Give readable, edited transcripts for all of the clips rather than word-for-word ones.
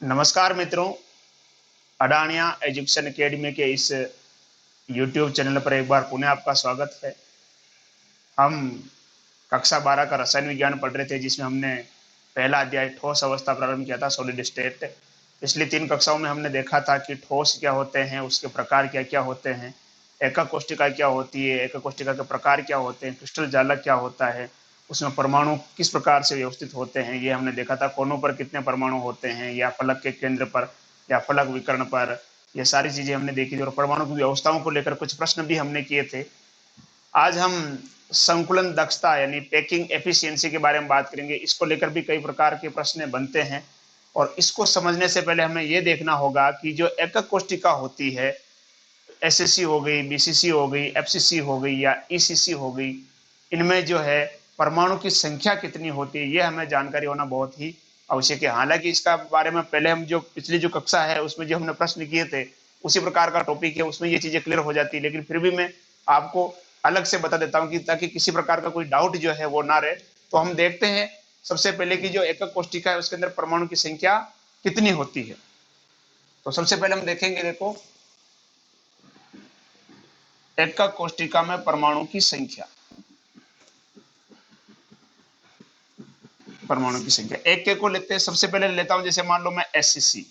नमस्कार मित्रों, अडानिया education academy के इस YouTube चैनल पर एक बार पुनः आपका स्वागत है। हम कक्षा 12 का रसायन विज्ञान पढ़ रहे थे, जिसमें हमने पहला अध्याय ठोस अवस्था प्रारंभ किया था, सॉलिड स्टेट। पिछली 3 कक्षाओं में हमने देखा था कि ठोस क्या होते हैं, उसके प्रकार क्या क्या होते हैं, एकक कोशिका क्या होती है, एकक कोशिका के प्रकार क्या होते हैं, क्रिस्टल जालक क्या होता है, उसमें परमाणु किस प्रकार से व्यवस्थित होते हैं, ये हमने देखा था। कोनों पर कितने परमाणु होते हैं, या फलक के केंद्र पर या फलक विकर्ण पर, ये सारी चीजें हमने देखी थी। और परमाणु की व्यवस्थाओं को लेकर कुछ प्रश्न भी हमने किए थे। आज हम संकुलन दक्षता यानी पैकिंग एफिशिएंसी के बारे में बात करेंगे। इसको लेकर भी कई प्रकार के प्रश्न बनते हैं, और इसको समझने से पहले हमें यह देखना होगा कि जो एकक कोशिका होती है, एसएससी हो गई, बीसीसी हो गई, एफसीसी हो गई या ईसीसी हो गई, इनमें जो है परमाणु की संख्या कितनी होती है, ये हमें जानकारी होना बहुत ही आवश्यक है। हालांकि इसका बारे में पहले हम जो पिछली जो कक्षा है उसमें जो हमने प्रश्न किए थे, उसी प्रकार का टॉपिक है, उसमें ये चीजें क्लियर हो जाती है। लेकिन फिर भी मैं आपको अलग से बता देता हूँ कि ताकि किसी प्रकार का कोई डाउट जो है वो ना रहे। तो हम देखते हैं सबसे पहले कि जो एकक कोशिका है उसके अंदर परमाणु की संख्या कितनी होती है। तो सबसे पहले हम देखेंगे, देखो, एकक कोशिका में परमाणु की संख्या, परमाणु की संख्या एक एक को लेते हैं। सबसे पहले लेता हूं, जैसे मान लो मैं एसएससी,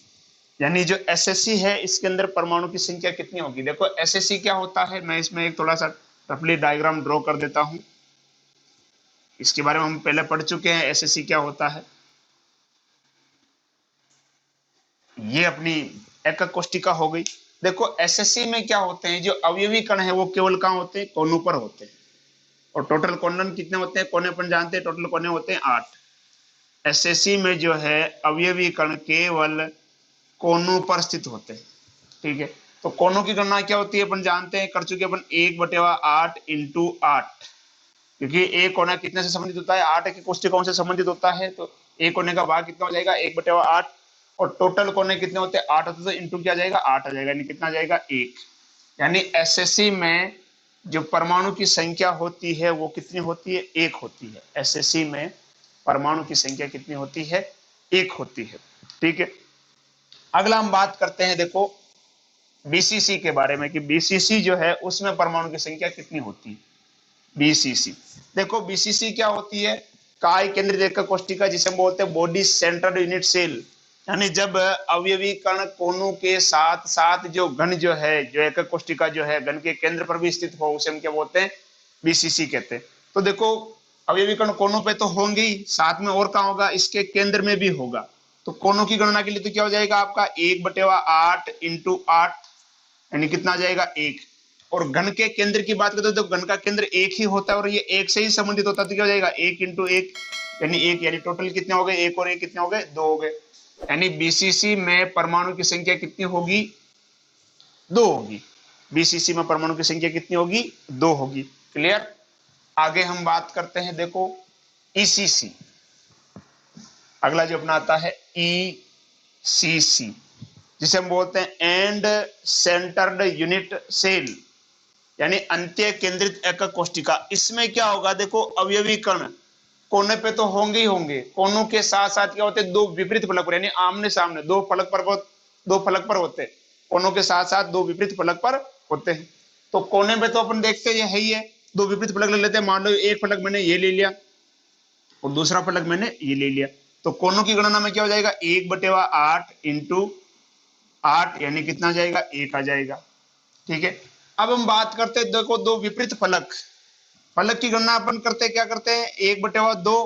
यानी जो एसएससी है इसके अंदर परमाणु की संख्या कितनी होगी। देखो एसएससी क्या होता है, मैं इसमें एक थोड़ा सा रफली डायग्राम ड्रॉ कर देता हूं। इसके बारे में हम पहले पढ़ चुके हैं, एसएससी क्या होता है। ये अपनी एकक कोशिका हो गई। देखो एसएससी में क्या होते हैं, जो अवयवी कण है वो केवल कहां होते हैं, कोनों पर होते हैं। और टोटल कोणन कितने होते हैं, कोने अपन जानते हैं, टोटल कोने होते हैं 8। एसएससी में जो है अवयवी कण केवल कोनों पर स्थित होते हैं। ठीक है, तो कोनों की गणना क्या होती है अपन जानते हैं, कर चुके अपन 1/8 इंटू 8, क्योंकि एक कोना कितने से संबंधित होता है, 8 के कोष्ठकों से संबंधित होता है। तो एक कोने का भाग कितना हो जाएगा, 1/8। और टोटल कोने कितने होते हैं, 8 होते, तो इंटू क्या जाएगा, 8 आ जाएगा, यानी कितना जाएगा, 1। यानी एसएससी में जो परमाणु की संख्या होती है वो कितनी होती है, 1 होती है। एसएससी में परमाणु की संख्या कितनी होती है, 1 होती है। ठीक है, अगला हम बात करते हैं, देखो बीसीसी के बारे में, कि बीसीसी जो है उसमें परमाणु की संख्या कितनी होती है। बीसीसी, देखो बीसीसी क्या होती है, काय केंद्रित एकक कोशिका, जिसे हम बोलते हैं बॉडी सेंटर्ड यूनिट सेल। यानी जब अवयवी कण कोनों के साथ साथ जो घन जो है, जो एकक कोशिका जो है घन के केंद्र पर भी स्थित हो, उसे हम क्या बोलते हैं, बीसीसी कहते हैं। तो देखो अवयवी कण कोनों पे तो होंगे ही, साथ में और कहां होगा, इसके केंद्र में भी होगा। तो कोनों की गणना के लिए तो क्या हो जाएगा आपका, 1/8 इंटू 8, यानी कितना आ जाएगा, 1। और घन के केंद्र की बात करते तो घन का केंद्र 1 ही होता है, और ये 1 से ही संबंधित होता है, तो क्या हो जाएगा, 1 इंटू 1 यानी 1। यानी टोटल कितने हो गए, 1 और 1 कितने हो गए, 2 हो गए। यानी बीसीसी में परमाणु की संख्या कितनी होगी, 2 होगी। बीसीसी में परमाणु की संख्या कितनी होगी, 2 होगी। क्लियर। आगे हम बात करते हैं, देखो ईसीसी, अगला जो अपना आता है ईसीसी, जिसे हम बोलते हैं एंड सेंटर्ड यूनिट सेल, यानी अंत्य केंद्रित एकक कोशिका। इसमें क्या होगा, देखो अवयवी कण कोने पे तो होंगे ही होंगे, कोनों के साथ साथ क्या होते हैं, दो विपरीत फलक पर, यानी आमने सामने दो फलक पर होते हैं। कोनों के साथ साथ दो विपरीत फलक पर होते हैं। तो कोने पे तो अपन देखते हैं है ही है, दो विपरीत फलक ले लेते हैं। मान लो एक फलक मैंने ये ले लिया और दूसरा फलक मैंने ये ले लिया, तो कोनों की गणना में क्या हो जाएगा, 1/8 इंटू 8, यानी कितना जाएगा, 1 आ जाएगा। ठीक है, अब हम बात करते हैं, देखो दो विपरीत फलक, फलक की गणना अपन करते हैं, क्या करते हैं, 1/2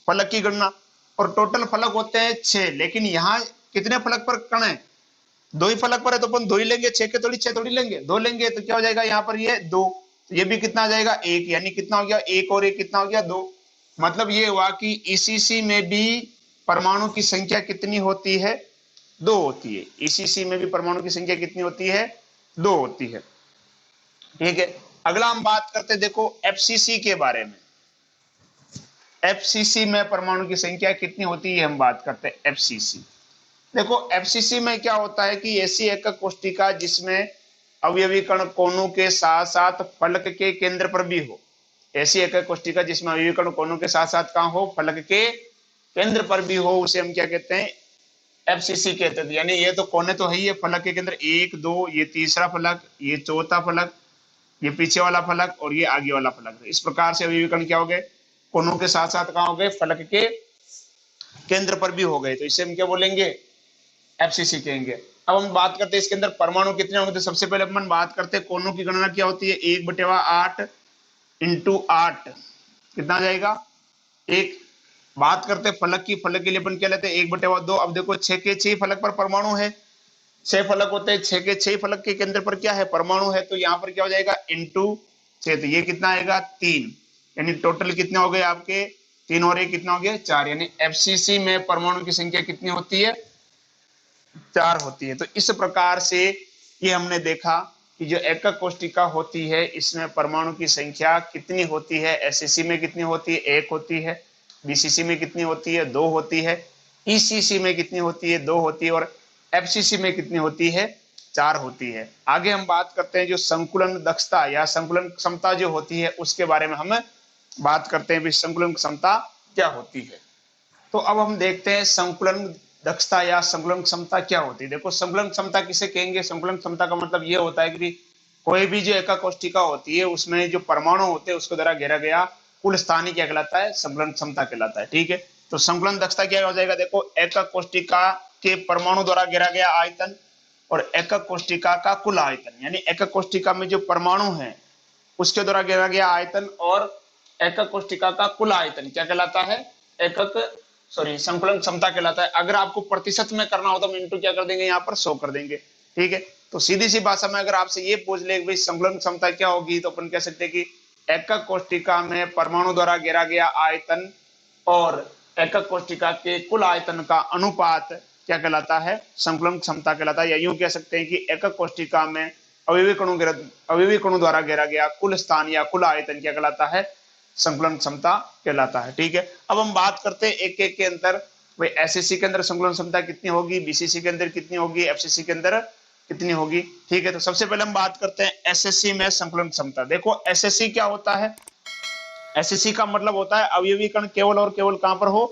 फलक की गणना, और टोटल फलक होते हैं 6। लेकिन यहाँ कितने फलक पर कण है, 2 ही फलक पर है, तो अपन 2 ही लेंगे, 6 के थोड़ी 6 थोड़ी लेंगे, 2 लेंगे, तो क्या हो जाएगा, यहाँ पर ये 2, तो ये भी कितना आ जाएगा, 1। यानी कितना हो गया, 1 और 1 कितना हो गया, 2। मतलब ये हुआ कि ईसीसी में भी परमाणु की संख्या कितनी होती है, 2 होती है। ईसीसी में भी परमाणु की संख्या कितनी होती है, 2 होती है। ठीक है, अगला हम बात करते हैं, देखो एफसीसी के बारे में। एफसीसी में परमाणु की संख्या कितनी होती है, हम बात करते हैं एफसीसी। देखो एफसीसी में क्या होता है कि ऐसी एकक कोशिका जिसमें अवयवी कण कोनों के साथ साथ फलक के केंद्र पर भी हो। ऐसी एकक कोशिका जिसमें अवयवी कण कोनों के साथ साथ कहां हो, फलक के केंद्र पर भी हो, उसे हम क्या कहते हैं, एफसीसी कहते थे। यानी ये तो कोने तो है ही है फलक के अंदर, एक दो, ये तीसरा फलक, ये चौथा फलक, ये पीछे वाला फलक और ये आगे वाला फलक। इस प्रकार से अवयवी कण क्या हो गए, कोनों के साथ साथ कहाँ हो गए, फलक के केंद्र पर भी हो गए। तो इसे हम क्या बोलेंगे, एफसीसी कहेंगे। अब हम बात करते हैं इसके अंदर परमाणु कितने होंगे। तो सबसे पहले अपन बात करते हैं कोनों की गणना क्या होती है, 1/8 इंटू 8 कितना आ जाएगा, एक। बात करते हैं फलक की, फलक के लिए अपन क्या लेते हैं, 1/2। अब देखो 6 के 6 फलक पर परमाणु है, 6 फलक होते हैं, 6 के 6 फलक के केंद्र पर क्या है, परमाणु है। तो यहाँ पर क्या हो जाएगा, इंटू 6, तो ये कितना आएगा 3। यानी टोटल कितने हो गए आपके, 3 और 1 कितना हो गया 4। यानी एफसीसी में परमाणु की संख्या कितनी होती है, 4 होती है। तो इस प्रकार से ये हमने देखा कि जो एकक कोष्टिका होती है इसमें परमाणु की संख्या कितनी होती है। एससीसी में कितनी होती है, 1 होती है। बीसीसी में कितनी होती है, 2 होती है। ईसीसी में कितनी होती है, 2 होती है। और एफसीसी में कितनी होती है, 4 होती है। आगे हम बात करते हैं जो संकुलन दक्षता या संकुलन क्षमता जो होती है उसके बारे में हम बात करते हैं, संकुलन क्षमता क्या होती है। तो अब हम देखते हैं संकुलन दक्षता या संकुलन क्षमता क्या होती है। देखो संकुलन क्षमता किसे कहेंगे, संकुलन क्षमता का मतलब ये होता है कि कोई भी जो एकक कोष्टिका होती है उसमें जो परमाणु होते हैं उसको द्वारा घेरा गया कुल स्थान ही क्या कहलाता है, संकुलन क्षमता कहलाता है। ठीक है, तो संकुलन दक्षता क्या हो जाएगा, देखो एकक कोष्टिका के परमाणु द्वारा घेरा गया आयतन और एकक कोष्टिका का कुल आयतन। यानी एकक कोष्टिका में जो परमाणु है उसके द्वारा घेरा गया आयतन और एकक कोष्टिका का कुल आयतन क्या कहलाता है, एकक संकुलन क्षमता कहलाता है। अगर आपको प्रतिशत में करना हो तो हम इंटू क्या कर देंगे, यहाँ पर 100 कर देंगे। ठीक है, तो सीधी सी भाषा में अगर आपसे ये पूछ ले भाई संकुलन क्षमता क्या होगी, तो अपन कह सकते हैं कि एकक कोष्टिका में परमाणु द्वारा घेरा गया आयतन और एकक कोष्टिका के कुल आयतन का अनुपात क्या कहलाता है, संकुलन क्षमता कहलाता है। या यूं कह सकते हैं कि एकक कोष्टिका में अवयवी कणों द्वारा घेरा गया कुल स्थान या कुल आयतन क्या कहलाता है, संकुलन क्षमता कहलाता है। ठीक है, अब हम बात करते हैं एक एक के अंदर, भाई एसएससी के अंदर संकुलन क्षमता कितनी होगी, बीसीसी के अंदर कितनी होगी, एफसीसी के अंदर कितनी होगी। ठीक है, तो सबसे पहले हम बात करते हैं एसएससी में संकुलन क्षमता। देखो एसएससी क्या होता है, एसएससी का मतलब होता है अवयवी कण केवल और केवल कहां पर हो,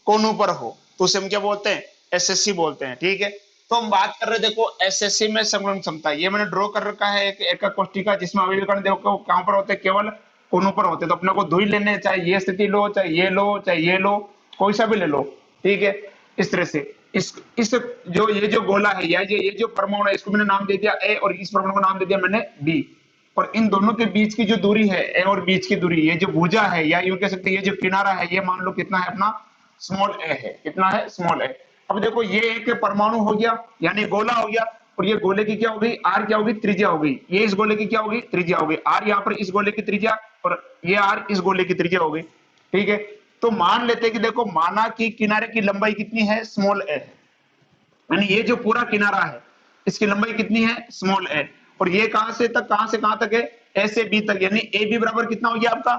कोनों पर हो, तो उसे हम क्या बोलते हैं, एसएससी बोलते हैं। ठीक है, तो हम बात कर रहे हैं देखो एसएससी में संकुलन क्षमता, ये मैंने ड्रॉ कर रखा है एक एकक कोष्टिका जिसमें अवयवी कण देखो कहां पर होते हैं, केवल कोनों पर होते हैं। तो अपने को धुई लेने, चाहे ये स्थिति लो, चाहे ये लो, चाहे ये लो, कोई सा भी ले लो। ठीक है, इस तरह से इस जो ये जो गोला है या ये जो परमाणु है इसको मैंने नाम दे दिया ए और इस परमाणु को नाम दे दिया मैंने बी। और इन दोनों के बीच की जो दूरी है ए और बीच की दूरी, ये जो भुजा है या यूं कह सकते हैं ये जो किनारा है, ये मान लो कितना है अपना, स्मॉल ए है। कितना है, स्मॉल ए। अब देखो ये एक परमाणु हो गया यानी गोला हो गया और ये गोले की क्या हो गई, आर क्या होगी, त्रिज्या हो गई। ये इस गोले की क्या होगी, त्रिज्या हो गई। आर यहाँ पर इस गोले की त्रिज्या और ये आर इस गोले की त्रिज्या हो गई। ठीक है, तो मान लेते हैं कि देखो माना कि किनारे की लंबाई कितनी है, स्मॉल ए है। यानी ये जो पूरा किनारा है इसकी लंबाई कितनी है, स्मॉल ए। और ये कहां से कहां तक है, ए से बी तक। यानी ए बी बराबर कितना हो गया आपका,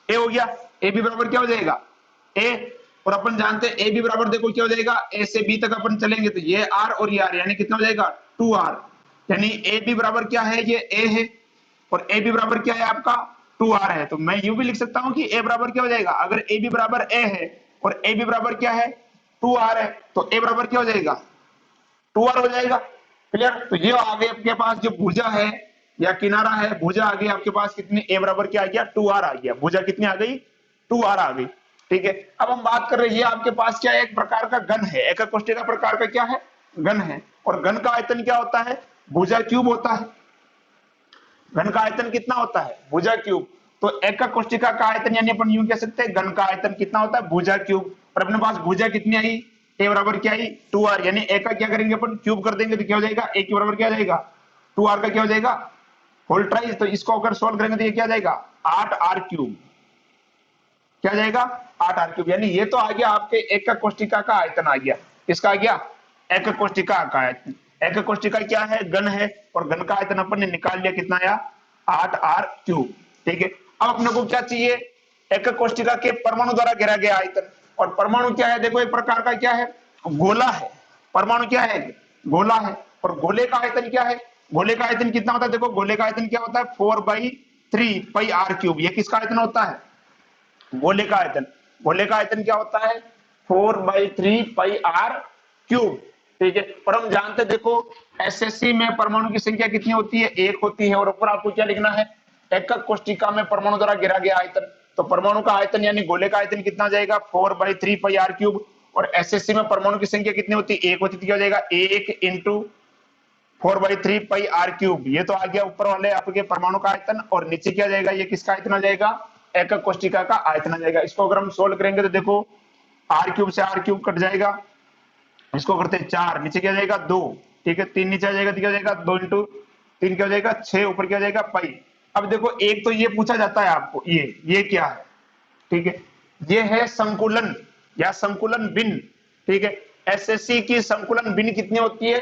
ए हो गया। ए बी बराबर क्या हो जाएगा, ए। और अपन जानते हैं ए बी बराबर देखो क्या हो जाएगा, ए से बी तक अपन चलेंगे तो ये आर और ये आर, यानी कितना हो जाएगा 2r। यानी ए बी बराबर क्या है, ये ए है और ए बी बराबर क्या है आपका 2r है। तो मैं यूं भी लिख सकता हूं कि ए बराबर क्या हो जाएगा, अगर ए बी बराबर ए है और ए बी बराबर क्या है 2r है तो ए बराबर क्या हो जाएगा 2r हो जाएगा। क्लियर, तो ये आगे आपके पास जो भुजा है या किनारा है, भुजा आ गई आपके पास कितनी, ए बराबर क्या आ गया 2r आ गया। भुजा कितनी आ गई, 2r आ गई। ठीक है, अब हम बात कर रहे हैं ये आपके पास क्या है, एक प्रकार का घन है, एकक कोष्टिका प्रकार का क्या है, घन है। और घन का आयतन क्या होता है, भुजा क्यूब होता है। घन का आयतन कितना होता है, भुजा क्यूब। तो एकक कोष्टिका का आयतन यानी अपन यूं कह सकते हैं घन का आयतन कितना होता है, भुजा क्यूब। और अपने पास भुजा कितनी आई, ए बराबर क्या आई 2r। यानी ए का क्या करेंगे अपन, क्यूब कर देंगे तो क्या हो जाएगा, ए के बराबर क्या हो जाएगा 2r का क्या हो जाएगा होल ट्राइज। तो इसको अगर सोल्व करेंगे तो ये क्या जाएगा 8r क्यूब, क्या जाएगा 8r क्यूब। यानी ये तो आ गया आपके एकक कोष्टिका का आयतन आ गया। किसका आ गया, एकक कोष्टिका का आयतन। एकक कोष्टिका क्या है, घन है और घन का आयतन अपन ने निकाल लिया, कितना आया 8r क्यूब। ठीक है, अब अपने को क्या चाहिए, एकक कोष्टिका के परमाणु द्वारा घेरा गया आयतन। और परमाणु क्या है, देखो एक प्रकार का क्या है, गोला है। परमाणु क्या है, गोला है। और गोले का आयतन क्या है, गोले का आयतन कितना होता है, देखो गोले का आयतन क्या होता है 4/3 पाई r क्यूब। ये किसका आयतन होता है, गोले का आयतन। गोले का आयतन क्या होता है 4/3 पाई r क्यूब। ठीक है। और हम जानते देखो एसएससी में परमाणु की संख्या कितनी होती है, 1 होती है। और ऊपर आपको क्या लिखना है, एकक कोष्टिका में परमाणु द्वारा घेरा गया आयतन। तो परमाणु का आयतन यानी गोले का आयतन कितना जाएगा, 4/3 पाई आर क्यूब। और एसएससी में परमाणु की संख्या कितनी होती है, 1 होती है, क्या हो जाएगा 1 इंटू 4/3 पाई आर क्यूब। ये तो आ गया ऊपर वाले आपके परमाणु का आयतन। और नीचे क्या जाएगा, ये किसका आयतन आ जाएगा, एकक कोष्टिका का आयतन आ जाएगा। इसको अगर हम सोल्व करेंगे तो देखो आर क्यूब से आर क्यूब कट जाएगा, इसको करते हैं 4, नीचे क्या जाएगा 2, ठीक है। 3 नीचे आ जाएगा तो क्या हो जाएगा 2 इंटू 3 क्या हो जाएगा 6, ऊपर क्या हो जाएगा पाई। अब देखो एक तो ये पूछा जाता है आपको, ये क्या है, ठीक है, ये है संकुलन या संकुलन भिन्न, ठीक है। एसएससी की संकुलन भिन्न कितनी होती है,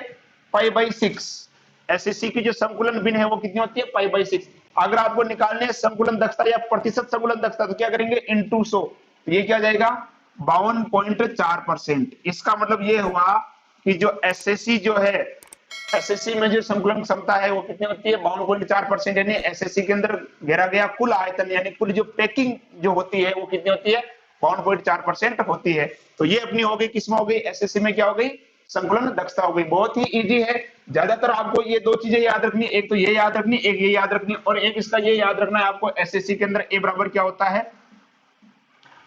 पाई/6। एसएससी की जो संकुलन भिन्न है वो कितनी होती है, पाई/6। अगर आपको निकालने है संकुलन दक्षता या प्रतिशत संकुलन दक्षता तो क्या करेंगे, इंटू 100। तो ये क्या जाएगा 52.4%। इसका मतलब ये हुआ कि जो एसएससी जो है, एसएससी में जो संकुलन क्षमता है वो कितनी होती है, 52.4%। यानी एसएससी के अंदर घेरा गया कुल आयतन यानी कुल जो पैकिंग जो होती है वो कितनी होती है, 52.4% होती है। तो ये अपनी हो गई, किसमें हो गई, एसएससी में क्या हो गई, संकुलन दक्षता हो गई। बहुत ही इजी है। ज्यादातर आपको ये दो चीजें याद रखनी, एक तो ये याद रखनी, एक ये याद रखनी, और एक इसका ये याद रखना है आपको एसएससी के अंदर ए बराबर क्या होता है,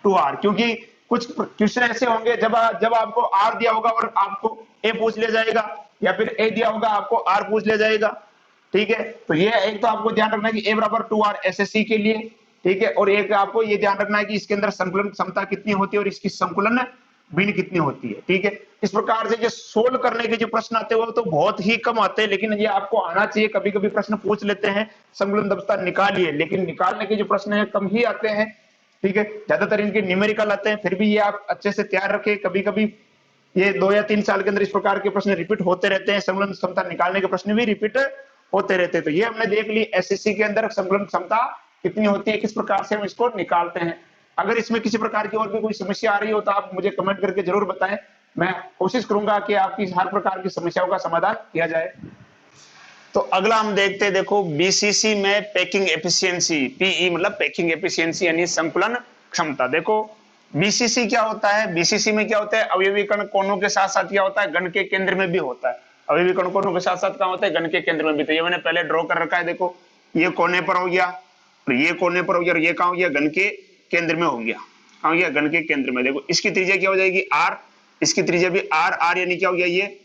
2r। क्योंकि कुछ क्वेश्चन ऐसे होंगे जब आपको r दिया होगा और आपको a पूछ लिया जाएगा, या फिर a दिया होगा आपको r पूछ लिया जाएगा, ठीक है। तो ये एक तो आपको ध्यान रखना है कि a बराबर 2r एसएससी के लिए, ठीक है। और एक आपको ये ध्यान रखना है कि इसके अंदर संकुलन क्षमता कितनी होती है और इसकी संकुलन भिन्न कितनी होती है, ठीक है। इस प्रकार से जो सोल्व करने के जो प्रश्न आते हैं वो तो बहुत ही कम आते हैं, लेकिन ये आपको आना चाहिए। कभी कभी प्रश्न पूछ लेते हैं संकुलन दक्षता निकालिए, लेकिन निकालने के जो प्रश्न है कम ही आते हैं, ठीक है। ज्यादातर इनके न्यूमेरिकल आते हैं। फिर भी ये आप अच्छे से तैयार रखें, कभी कभी ये 2 या 3 साल के अंदर इस प्रकार के प्रश्न रिपीट होते रहते हैं, संकुलन क्षमता निकालने के प्रश्न भी रिपीट होते रहते हैं। तो ये हमने देख ली एसएससी के अंदर संकुलन क्षमता कितनी होती है, किस प्रकार से हम इसको निकालते हैं। अगर इसमें किसी प्रकार की और भी कोई समस्या आ रही हो तो आप मुझे कमेंट करके जरूर बताएं, मैं कोशिश करूंगा कि आपकी हर प्रकार की समस्याओं का समाधान किया जाए। तो अगला हम देखते हैं, देखो बीसीसी में पैकिंग एफिशिएंसी, पीई मतलब पैकिंग एफिशिएंसी यानी संकुलन क्षमता। देखो बीसीसी क्या होता है, बीसीसी में क्या होता है, अवयवी कण कोनों के साथ साथ क्या होता है, गण के केंद्र में भी होता है। अवयवी कण कोनों के साथ साथ क्या होता है, गण के केंद्र में भी। तो ये मैंने पहले ड्रॉ कर रखा है, देखो ये कोने पर हो गया और ये कोने पर हो गया और ये कहां हो गया, गण के केंद्र में हो गया। कहां हो गया, गण के केंद्र में। देखो इसकी त्रिज्या क्या हो जाएगी r, इसकी त्रिज्या भी r यानी क्या हो गया ये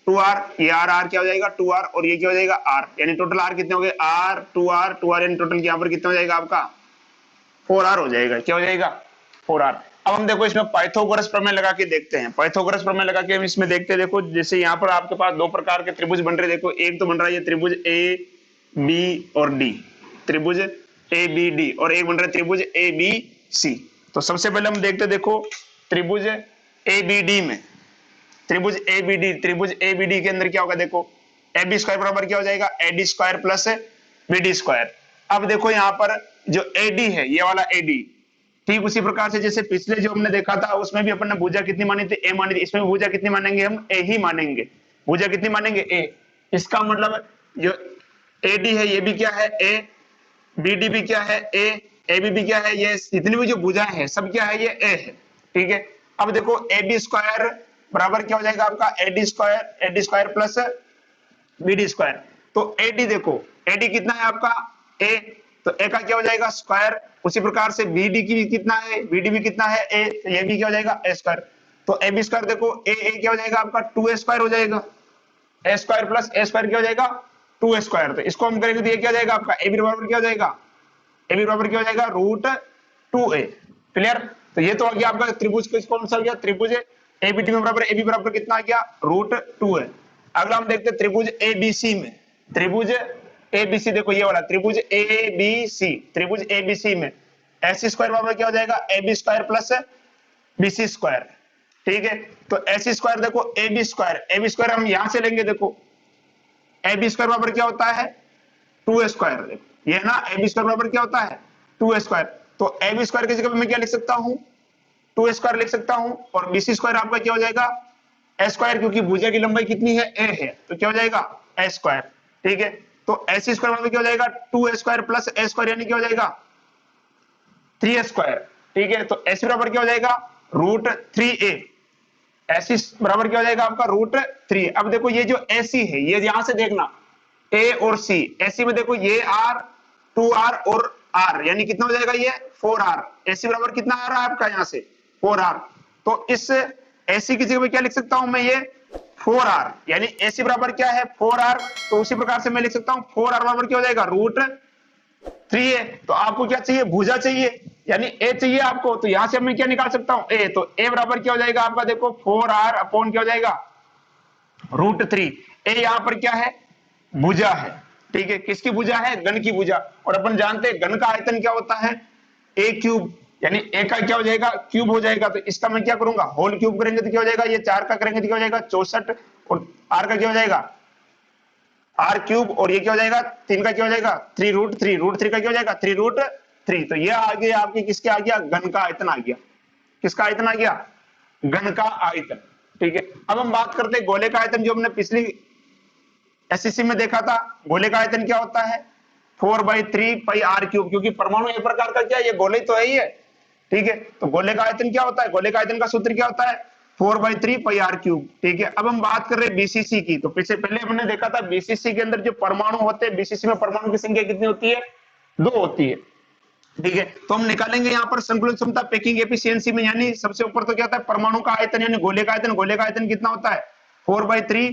2r, ये r क्या हो जाएगा 2r, और ये क्या हो जाएगा r, यानी टोटल r कितने हो गए r 2r यानी टोटल यहाँ पर कितना हो जाएगा आपका 4r हो जाएगा। क्या हो जाएगा 4r। अब हम देखो इसमें पाइथागोरस प्रमेय लगा के देखते हैं। पाइथागोरस प्रमेय लगा के हम इसमें देखते हैं। देखो जैसे यहाँ पर आपके पास दो प्रकार के त्रिभुज बन रहे हैं। देखो एक तो बन रहा है ये त्रिभुज ए बी और डी, त्रिभुज ए बी डी, और एक बन रहा है त्रिभुज ए बी सी। तो सबसे पहले हम देखते हैं, देखो त्रिभुज ए बी डी में, त्रिभुज ए बी डी के अंदर क्या होगा, देखो ए बी स्क्वायर बराबर क्या हो जाएगा A D square plus B D square. अब देखो यहाँ पर जो ए डी है, ये वाला ए डी, ठीक उसी प्रकार से जैसे पिछले जो हमने देखा था उसमें भी अपन ने भुजा कितनी मानी थी, ए मानी थी। इसमें भुजा कितनी मानेंगे हम, ए ही मानेंगे। भुजा कितनी मानेंगे, ए। इसका मतलब जो ए डी है ये भी क्या है ए, बी डी भी क्या है ए बी भी क्या है ये, इतनी भी जो भुजाएं हैं सब क्या है ये ए है, ठीक है। अब देखो ए बी स्क्वायर बराबर क्या हो जाएगा आपका A D square plus B D square. तो ए डी देखो ए डी कितना है आपका ए, तो ए का क्या हो जाएगा स्क्वायर। उसी प्रकार से बी डी की भी कितना है, बी डी भी कितना है ए, तो ये भी क्या हो जाएगा ए स्क्वायर। तो ए बी स्क्वायर देखो ए क्या हो जाएगा आपका 2a स्क्वायर हो जाएगा, ए स्क्वायर प्लस ए स्क्वायर क्या हो जाएगा 2a स्क्वायर। तो इसको हम करेंगे तो ये क्या हो जाएगा आपका ए बी बराबर क्या हो जाएगा, ए बी बराबर क्या हो जाएगा √2a। क्लियर। तो ये तो आ गया आपका त्रिभुज कौन सा आ गया, त्रिभुज ए बी डी में बराबर ए बी बराबर कितना आ गया √2a। अगला हम देखते हैं त्रिभुज ए बी सी में, त्रिभुज ए बी सी, देखो ये वाला त्रिभुज ए बी सी, त्रिभुज ए बी सी में ए स्क्वायर बराबर क्या हो जाएगा A B square plus B C square, ठीक है। तो ए स्क्वायर देखो ए बी स्क्वायर हम यहां से लेंगे। देखो ए बी स्क्वायर बराबर क्या होता है 2a स्क्वायर, देखो ये ना ए बी स्क्वायर बराबर क्या होता है 2a स्क्वायर। तो ए बी स्क्वायर की जगह मैं क्या लिख सकता हूं 2a स्क्वायर लिख सकता हूं, और बी सी स्क्वायर आपका क्या हो जाएगा ए स्क्वायर, क्योंकि भुजा की लंबाई कितनी है ए है, तो क्या हो जाएगा ए स्क्वायर, ठीक है। तो ए सी स्क्वायर बराबर क्या हो जाएगा 2a स्क्वायर प्लस ए स्क्वायर यानी क्या हो जाएगा 3a स्क्वायर, ठीक है। तो ए सी बराबर क्या हो जाएगा √3a, एसी बराबर क्या हो जाएगा आपका √3। अब देखो ये जो एसी है, ये यहां से देखना ए और सी, एसी में देखो ये आर, 2r और r, यानी कितना हो जाएगा ये 4r। एसी बराबर कितना आ रहा है आपका यहाँ से 4r। तो इस एसी की जगह पे क्या लिख सकता हूं मैं, ये 4r, यानी एसी बराबर क्या है 4r। तो उसी प्रकार से मैं लिख सकता हूं 4r बराबर क्या हो जाएगा √3 है। तो आपको क्या चाहिए, भुजा चाहिए, यानी ए चाहिए आपको। तो यहां से मैं क्या निकाल सकता हूं, ए। तो ए बराबर क्या हो जाएगा आपका, देखो 4r अपॉन क्या हो जाएगा √3। ए यहां पर क्या है, भुजा है, ठीक है। किसकी भुजा है, घन की भुजा। और अपन जानते हैं घन का आयतन क्या होता है, ए क्यूब, यानी ए का क्या हो जाएगा क्यूब हो जाएगा। तो इसका मैं क्या करूंगा, होल क्यूब करेंगे तो क्या हो जाएगा, ये 4 का करेंगे तो क्या हो जाएगा 64, और आर का क्या हो जाएगा आर क्यूब, और ये क्या हो जाएगा 3 का क्या हो जाएगा 3√3, √3 का क्या हो जाएगा 3√3। तो ये आ गया आपके, किसके आ गया, घन का आयतन आ गया। किसका आयतन आ गया, घन का आयतन, ठीक है। अब हम बात करते हैं गोले का आयतन, जो हमने पिछली एसएससी में देखा था। गोले का आयतन क्या होता है 4/3 पाई r क्यूब, क्योंकि परमाणु एक प्रकार का क्या है, ये गोले तो है ही है, ठीक है। तो गोले का आयतन क्या होता है, गोले का आयतन का सूत्र क्या होता है 4/3 पाई r क्यूब, ठीक है। अब हम बात कर रहे हैं बीसीसी की। तो पहले हमने देखा था बीसीसी के अंदर जो परमाणु होते हैं, बीसीसी में परमाणु की संख्या कितनी होती है, 2 होती है, ठीक है। तो हम निकालेंगे यहाँ पर संकुलन क्षमता पैकिंग एफिशिएंसी में, यानी सबसे ऊपर तो क्या होता है परमाणु का आयतन, यानी गोले का आयतन। गोले का आयतन कितना होता है 4/3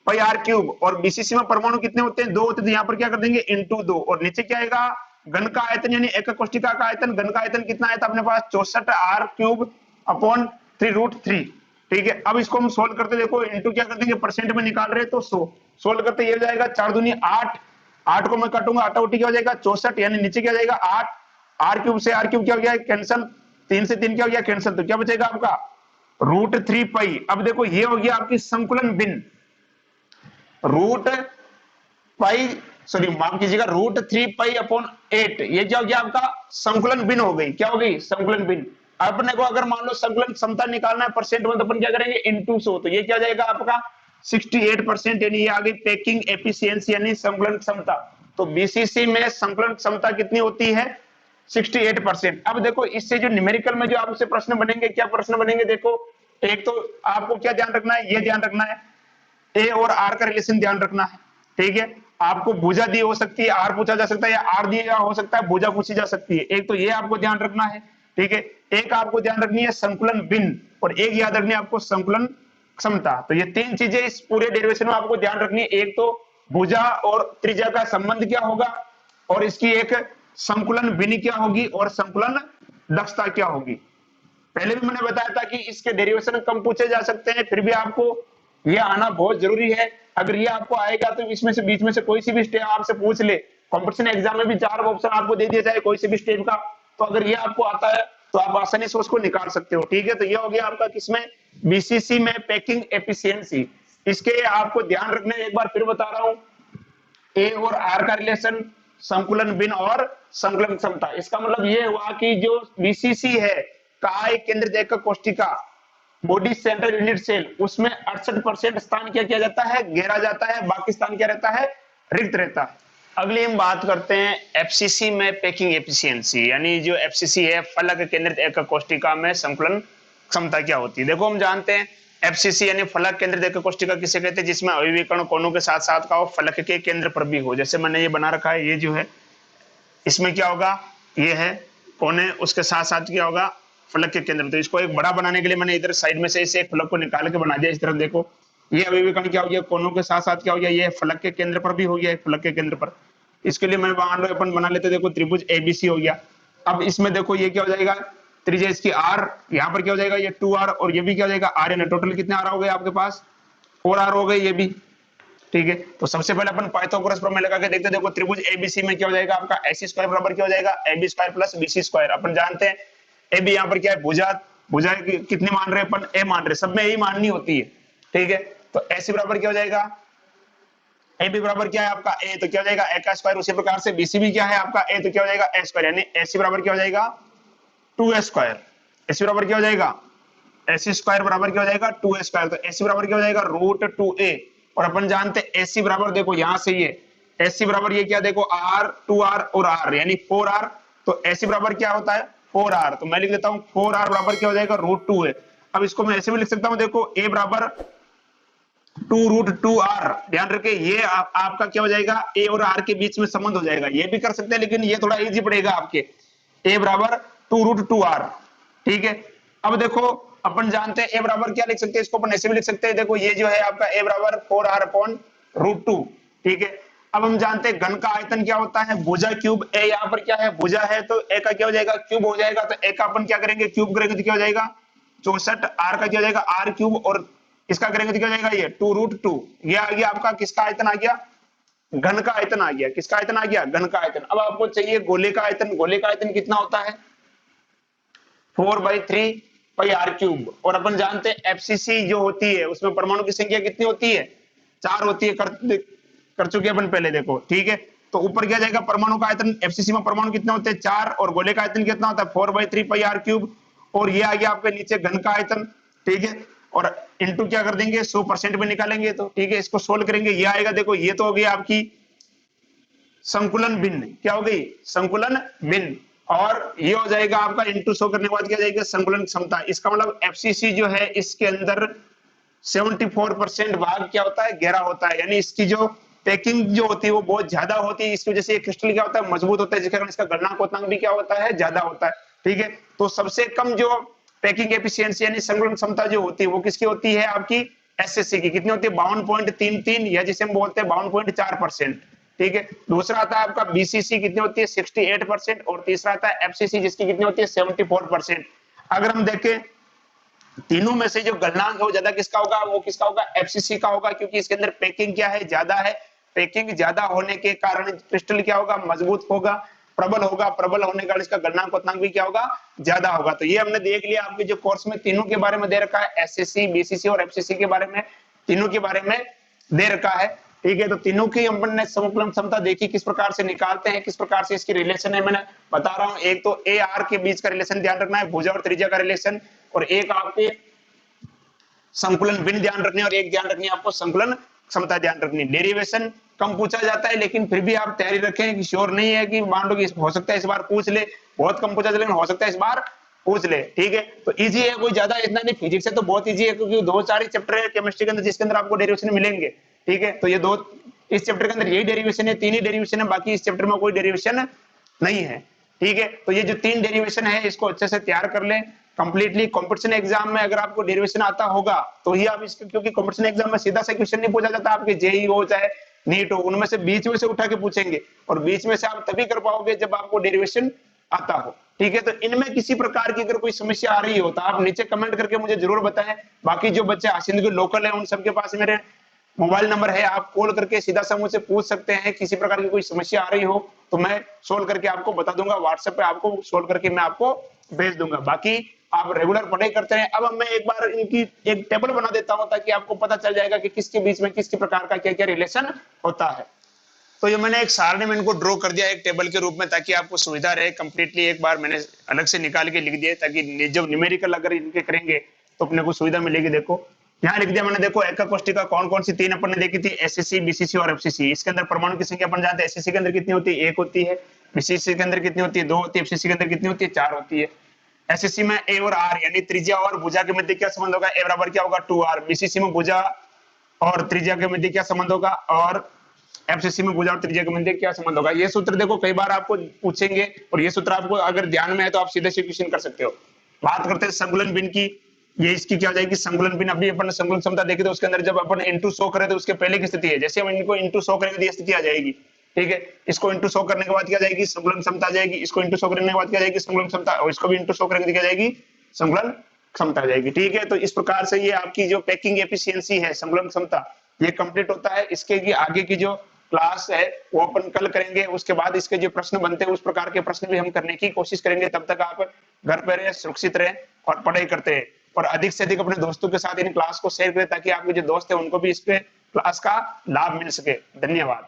पाई r क्यूब, और बीसीसी में परमाणु कितने होते हैं, 2 होते हैं। तो यहाँ पर क्या कर देंगे इंटू 2, और नीचे क्या आएगा घन का आयतन, यानी एकक कोष्ठिका का आयतन। घन का आयतन कितना आया था अपने पास 64 r क्यूब अपॉन 3√3, ठीक है। अब इसको हम सोल्व करते, देखो इंटू क्या कर देंगे, परसेंट में निकाल रहे हैं तो 100, सोल्व करते ये हो जाएगा 4 दूनी 8, 8 को मैं काटूंगा, आटा उठी क्या हो जाएगा 64, यानी नीचे क्या जाएगा 8, r क्यूब से r क्यूब क्या हो गया कैंसिल, 3 से 3 क्या हो गया कैंसिल, तो क्या बचेगा आपका √3 पाई। अब देखो ये हो गया आपकी संकुलन भिन्न, माफ कीजिएगा √3 पाई अपॉन 8, ये क्या हो गया आपका संकुलन भिन्न हो गई। क्या हो गई संकुलन भिन्न। अपने को अगर मान लो संकुलन क्षमता निकालना है परसेंट में, तो अपन क्या करेंगे इंटू 100, तो ये क्या हो जाएगा आपका 68%, यानी ये आ गई पैकिंग एफिशिएंसी, यानी संकुलन क्षमता। तो बीसीसी में संकुलन क्षमता कितनी होती है 68%। अब देखो इससे जो न्यूमेरिकल में जो आपसे प्रश्न बनेंगे, क्या प्रश्न बनेंगे, देखो एक तो आपको क्या ध्यान रखना है, ये ध्यान रखना है ए और आर का रिलेशन ध्यान रखना है, ठीक है। आपको भुजा दी हो सकती है, आर पूछा जा सकता है, या आर दिया हो सकता है भुजा पूछी जा सकती है। एक तो ये आपको ध्यान रखना है, ठीक है। एक आपको ध्यान रखनी है संकुलन भिन्न, और एक याद रखनी है आपको संकुलन क्षमता। तो ये 3 चीजें इस पूरे डेरिवेशन में आपको ध्यान रखनी है। एक तो भुजा और त्रिज्या का संबंध क्या होगा, और इसकी एक संकुलन भिन्न क्या होगी, और संकुलन दक्षता क्या होगी। पहले भी मैंने बताया था कि इसके डेरिवेशन कम पूछे जा सकते हैं, फिर भी आपको ये आना बहुत जरूरी है। अगर ये आपको आएगा तो इसमें से बीच में से कोई सी भी स्टेप आपसे पूछ ले, कंपटीशन एग्जाम में भी 4 ऑप्शन आपको दे दिया जाए कोई से भी स्टेप का, तो अगर ये आपको आता है तो आप आसानी से उसको निकाल सकते हो, ठीक है। तो ये हो गया आपका किसमें बीसीसी में पैकिंग एफिशिएंसी। इसके आपको ध्यान रखने, एक बार फिर बता रहा हूं, ए और आर का रिलेशन, संकुलन भिन्न और संकुलन क्षमता। इसका मतलब ये हुआ कि जो बीसीसी है काय केंद्रित एकक कोष्ठिका बॉडी सेंट्रल यूनिट सेल, उसमें 68% स्थान क्या किया जाता है, घेरा जाता है, बाकी स्थान क्या रहता है, रिक्त रहता है। अगली हम बात करते हैं एफसीसी में पैकिंग एफिशिएंसी, यानी जो एफसीसी है फलक केंद्रित एकक कोष्ठिका में संकुलन क्षमता क्या होती है। देखो हम जानते हैं एफसीसी यानी फलक केंद्रित एकक कोष्ठिका किसे कहते हैं, जिसमें अवयवी कण कोनों के साथ साथ का हो, फलक के केंद्र पर भी हो। जैसे मैंने ये बना रखा है, ये जो है इसमें क्या होगा, ये है कोने, उसके साथ साथ क्या होगा फलक के केंद्र। तो इसको एक बड़ा बनाने के लिए मैंने इधर साइड में से इसे एक फलक को निकाल के बना दिया। इस तरफ देखो ये अवयवी कण क्या हो गया, कोनों के साथ साथ क्या हो गया, ये फलक के केंद्र पर भी हो गया, फलक के केंद्र पर। इसके लिए मैं मान लो अपन बना लेते, देखो त्रिभुज एबीसी हो गया। अब इसमें देखो ये क्या हो जाएगा, त्रिज्या इसकी आर, यहाँ पर क्या हो जाएगा ये 2r, और ये भी क्या हो जाएगा आर, यानी टोटल कितने आर हो गए आपके पास 4r हो गए ये भी, ठीक है। तो सबसे पहले अपन पाइथागोरस प्रमेय लगा के देखते हैं। देखो त्रिभुज एबीसी में क्या हो जाएगा आपका ac स्क्वायर बराबर क्या हो जाएगा ab square plus bc square. अपन जानते हैं ab यहाँ पर क्या है भुजा, भुजा कितनी मान रहे हैं अपन, a मान रहे, सब में यही माननी होती है, ठीक है। तो ac बराबर क्या हो जाएगा, ab बराबर क्या है आपका a, तो क्या हो जाएगा a का स्क्वायर। उसी प्रकार से bc भी क्या है आपका a, तो क्या हो जाएगा a स्क्वायर, यानी ac बराबर क्या हो जाएगा 2a स्क्वायर। ac बराबर क्या हो जाएगा, ac स्क्वायर बराबर क्या हो जाएगा 2a स्क्वायर। तो ac बराबर क्या हो जाएगा √2a, और अपन जानते हैं AC बराबर, देखो यहां से ये AC बराबर ये क्या, देखो R 2R और R यानी 4R। तो AC बराबर क्या होता है 4R, तो मैं लिख देता हूं 4R बराबर क्या हो जाएगा √2 है। अब इसको मैं ऐसे भी लिख सकता हूं, देखो a बराबर 2√2r, ध्यान रखे ये आपका क्या हो जाएगा, a और r के बीच में संबंध हो जाएगा। ये भी कर सकते हैं लेकिन ये थोड़ा इजी पड़ेगा आपके, a बराबर 2√2r, ठीक है। अब देखो अपन जानते हैं a बराबर क्या लिख सकते हैं, इसको अपन ऐसे भी लिख सकते हैं, देखो ये जो है आपका a बराबर 4r/√2, ठीक है। अब हम जानते हैं घन का आयतन क्या होता है, भुजा क्यूब, a यहाँ पर क्या है, भुजा है, तो a का क्या हो जाएगा, क्यूब हो जाएगा, तो a का अपन क्या करेंगे, क्यूब करेंगे तो क्या हो जाएगा 64, r का क्या हो जाएगा r क्यूब, और इसका करेंगे तो क्या हो जाएगा ये 2√2, ये आ गया आपका किसका आयतन आ गया, घन का आयतन आ गया। किसका आयतन आ गया, घन का आयतन। अब आपको चाहिए गोले का आयतन, गोले का आयतन कितना होता है 4/3πr³, और अपन जानते हैं एफसीसी जो होती है उसमें परमाणु की संख्या कितनी होती है, 4 होती है, कर चुके अपन पहले, देखो ठीक है। तो ऊपर क्या जाएगा, परमाणु का आयतन, एफसीसी में परमाणु कितने होते हैं 4, और गोले का आयतन कितना होता है 4/3πr³, और ये आ गया आपके नीचे घन का आयतन, ठीक है। और इनटू क्या कर देंगे 100% में निकालेंगे, तो ठीक है इसको सोल्व करेंगे, ये आएगा, देखो ये तो हो गई आपकी संकुलन भिन्न, क्या हो गई संकुलन भिन्न, और ये हो जाएगा आपका इंटू 100 करने के बाद क्या जाएगा संकुलन क्षमता। इसका मतलब एफसीसी जो है इसके अंदर 74% भाग क्या होता है, गहरा होता है, यानी इसकी जो पैकिंग जो होती है वो बहुत ज्यादा होती है, इसकी वजह से ये क्रिस्टल क्या होता है मजबूत होता है, जिसके कारण इसका गलनांक उतनांक भी क्या होता है ज्यादा होता है, ठीक है। तो सबसे कम जो पैकिंग एफिशिएंसी यानी संकुलन क्षमता जो होती है वो किसकी होती है, आपकी एसएससी की, कितनी होती है 52.33, या जिसे हम बोलते हैं 52.4%, ठीक है। दूसरा आता है आपका बीसीसी, कितनी होती है 68%, और तीसरा आता है एफसीसी जिसकी कितनी होती है 74%। अगर हम देखें तीनों में से जो गलनांक है वो ज्यादा किसका होगा, वो किसका होगा एफसीसी का होगा, क्योंकि इसके अंदर पैकिंग क्या है ज्यादा है, पैकिंग ज्यादा होने के कारण क्रिस्टल क्या होगा मजबूत होगा, प्रबल होगा, प्रबल होने के कारण इसका गलनांक उतनांक भी क्या होगा ज्यादा होगा। तो ये हमने देख लिया आपके जो कोर्स में तीनों के बारे में दे रखा है, एसएससी बीसीसी और एफसीसी के बारे में, तीनों के बारे में दे रखा है, ठीक है। तो तीनों की अपन ने समकुलन क्षमता देखी किस प्रकार से निकालते हैं, किस प्रकार से इसकी रिलेशन है, मैंने बता रहा हूं। एक तो ए आर के बीच का रिलेशन ध्यान रखना है, भुजा और त्रिज्या का रिलेशन, और एक आपके संकुलन भिन्न ध्यान रखने, और एक ध्यान रखनी है आपको संकुलन क्षमता ध्यान रखनी। डेरिवेशन कम पूछा जाता है लेकिन फिर भी आप तैयारी रखें कि श्योर नहीं है कि मान लो कि हो सकता है इस बार पूछ ले, बहुत कम पूछा लेकिन हो सकता है इस बार पूछ ले, ठीक है। तो इजी है, कोई ज्यादा इतना नहीं, फिजिक्स है तो बहुत इजी है, क्योंकि 2-4 चैप्टर है केमिस्ट्री के अंदर जिसके अंदर आपको डेरिवेशन मिलेंगे, ठीक है। तो ये दो इस चैप्टर के अंदर यही डेरिवेशन है, 3 ही डेरिवेशन है, बाकी इस चैप्टर में कोई डेरिवेशन नहीं है, ठीक है। तो ये जो 3 डेरिवेशन है इसको अच्छे से तैयार कर ले कंप्लीटली। कंपटीशन एग्जाम में अगर आपको डेरिवेशन आता होगा तो ही आप इसके, क्योंकि कंपटीशन एग्जाम में सीधा से क्वेश्चन नहीं पूछा जाता, आपके जेई हो चाहे नीट हो, उनमें से बीच में से उठा के पूछेंगे, और बीच में से आप तभी कर पाओगे जब आपको डेरिवेशन आता हो, ठीक है। तो इनमें किसी प्रकार की अगर कोई समस्या आ रही हो तो आप नीचे कमेंट करके मुझे जरूर बताएं। बाकी जो बच्चे आसिंद के लोकल है उन सबके पास मेरे मोबाइल नंबर है, आप कॉल करके सीधा सा मुझसे पूछ सकते हैं, किसी प्रकार की कोई समस्या आ रही हो तो मैं सोल्व करके आपको बता दूंगा, व्हाट्सएप पे आपको सोल्व करके मैं आपको भेज दूंगा। बाकी आप रेगुलर पढ़ाई करते हैं। अब मैं एक बार इनकी एक टेबल बना देता हूं ताकि आपको पता चल जाएगा कि किसके बीच में किस प्रकार का क्या क्या रिलेशन होता है। तो ये मैंने एक सारणी में इनको ड्रॉ कर दिया एक टेबल के रूप में, ताकि आपको सुविधा रहे। कंप्लीटली एक बार मैंने अलग से निकाल के लिख दिया ताकि जब न्यूमेरिकल अगर इनके करेंगे तो अपने को सुविधा मिलेगी। देखो यहाँ लिख दिया मैंने, देखो एका कोष्टिका कौन कौन सी 3 अपन ने देखी थी, एसएससी बीसीसी और एफसीसी। इसके अंदर परमाणु की संख्या अपन जानते हैं, एसएससी के अंदर कितनी होती है 1 होती है, बीसीसी के अंदर कितनी होती है 2 होती है, एफसीसी के अंदर कितनी होती है 4 होती है। एसएससी में ए और आर यानी त्रिज्या और भुजा के मध्य क्या संबंध होगा, ए बराबर क्या होगा 2r। बीसीसी में भुजा और त्रिज्या के मध्य क्या संबंध होगा, और एफसीसी में भुजा और त्रिज्या के मध्य क्या संबंध होगा। ये सूत्र देखो कई बार आपको पूछेंगे, और ये सूत्र आपको अगर ध्यान में है तो आप सीधे से क्वेश्चन कर सकते हो। बात करते हैं संकुलन भिन्न की, ये इसकी क्या हो जाएगी संकुलन भिन्न। अभी अपन संकुलन क्षमता देखी तो उसके अंदर जब अपन इंटू 100 करें तो उसके पहले की स्थिति है, जैसे हम इनको इंटू 100 करेंगे तो ये स्थिति आ जाएगी, ठीक है। इसको इंटू 100 करने के बाद क्या जाएगी संकुलन क्षमता आ जाएगी, इसको इंटू 100 करने के बाद क्या जाएगी संकुलन क्षमता, और इसको भी इंटू 100 करेंगे तो क्या जाएगी संकुलन क्षमता आ जाएगी, ठीक है। तो इस प्रकार से ये आपकी जो पैकिंग एफिशिएंसी है संकुलन क्षमता ये कंप्लीट होता है। इसके की आगे की जो क्लास है वो अपन कल करेंगे, उसके बाद इसके जो प्रश्न बनते हैं उस प्रकार के प्रश्न भी हम करने की कोशिश करेंगे। तब तक आप घर पे रहे, सुरक्षित रहे और पढ़ाई करते हैं, और अधिक से अधिक अपने दोस्तों के साथ इन क्लास को शेयर करें ताकि आपके जो दोस्त हैं उनको भी इस पे क्लास का लाभ मिल सके। धन्यवाद।